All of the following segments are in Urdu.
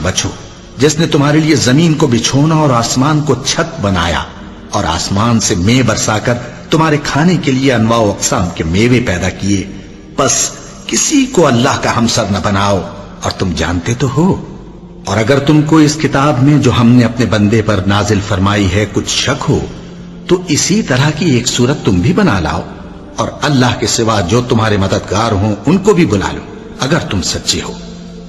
بچو، جس نے تمہارے لیے زمین کو بچھونا اور آسمان کو چھت بنایا، اور آسمان سے مے برسا کر تمہارے کھانے کے لیے انواع و اقسام کے میوے پیدا کیے، پس کسی کو اللہ کا ہمسر نہ بناؤ، اور تم جانتے تو ہو۔ اور اگر تم کو اس کتاب میں جو ہم نے اپنے بندے پر نازل فرمائی ہے کچھ شک ہو، تو اسی طرح کی ایک صورت تم بھی بنا لاؤ، اور اللہ کے سوا جو تمہارے مددگار ہوں ان کو بھی بلا لو، اگر تم سچے ہو۔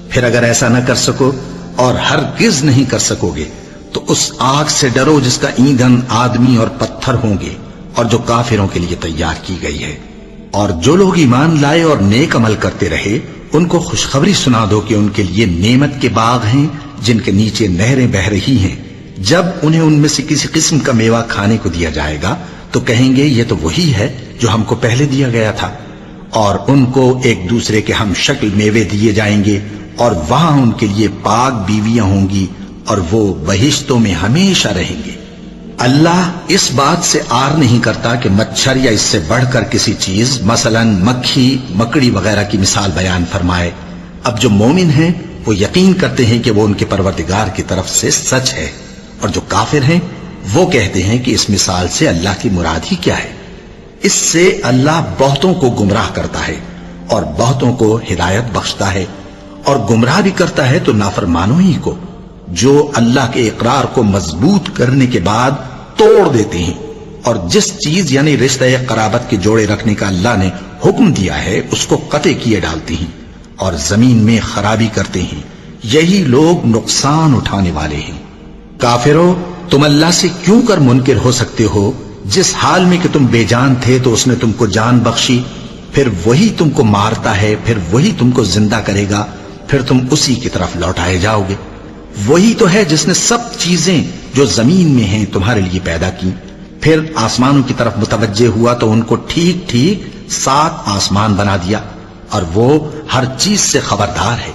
پھر اگر ایسا نہ کر سکو اور ہرگز نہیں کر سکو گے تو اس آگ سے ڈرو جس کا ایندھن آدمی اور پتھر ہوں گے، اور جو کافروں کے لیے تیار کی گئی ہے۔ اور جو لوگ ایمان لائے اور نیک عمل کرتے رہے ان کو خوشخبری سنا دو کہ ان کے لیے نعمت کے باغ ہیں جن کے نیچے نہریں بہہ رہی ہیں۔ جب انہیں ان میں سے کسی قسم کا میوہ کھانے کو دیا جائے گا تو کہیں گے یہ تو وہی ہے جو ہم کو پہلے دیا گیا تھا، اور ان کو ایک دوسرے کے ہم شکل میوے دیے جائیں گے، اور وہاں ان کے لیے پاک بیویاں ہوں گی، اور وہ بہشتوں میں ہمیشہ رہیں گے۔ اللہ اس بات سے آر نہیں کرتا کہ مچھر یا اس سے بڑھ کر کسی چیز مثلا مکھی مکڑی وغیرہ کی مثال بیان فرمائے۔ اب جو مومن ہیں وہ یقین کرتے ہیں کہ وہ ان کے پروردگار کی طرف سے سچ ہے، اور جو کافر ہیں وہ کہتے ہیں کہ اس مثال سے اللہ کی مراد ہی کیا ہے۔ اس سے اللہ بہتوں کو گمراہ کرتا ہے اور بہتوں کو ہدایت بخشتا ہے، اور گمراہ بھی کرتا ہے تو نافرمانوں ہی کو، جو اللہ کے اقرار کو مضبوط کرنے کے بعد توڑ دیتے ہیں، اور جس چیز یعنی رشتہ قرابت کے جوڑے رکھنے کا اللہ نے حکم دیا ہے اس کو قطع کیے ڈالتے ہیں، اور زمین میں خرابی کرتے ہیں۔ یہی لوگ نقصان اٹھانے والے ہیں۔ کافرو، تم اللہ سے کیوں کر منکر ہو سکتے ہو؟ جس حال میں کہ تم بے جان تھے تو اس نے تم کو جان بخشی، پھر وہی تم کو مارتا ہے، پھر وہی تم کو زندہ کرے گا، پھر تم اسی کی طرف لوٹائے جاؤ گے۔ وہی تو ہے جس نے سب چیزیں جو زمین میں ہیں تمہارے لیے پیدا کی، پھر آسمانوں کی طرف متوجہ ہوا تو ان کو ٹھیک ٹھیک 7 آسمان بنا دیا، اور وہ ہر چیز سے خبردار ہے۔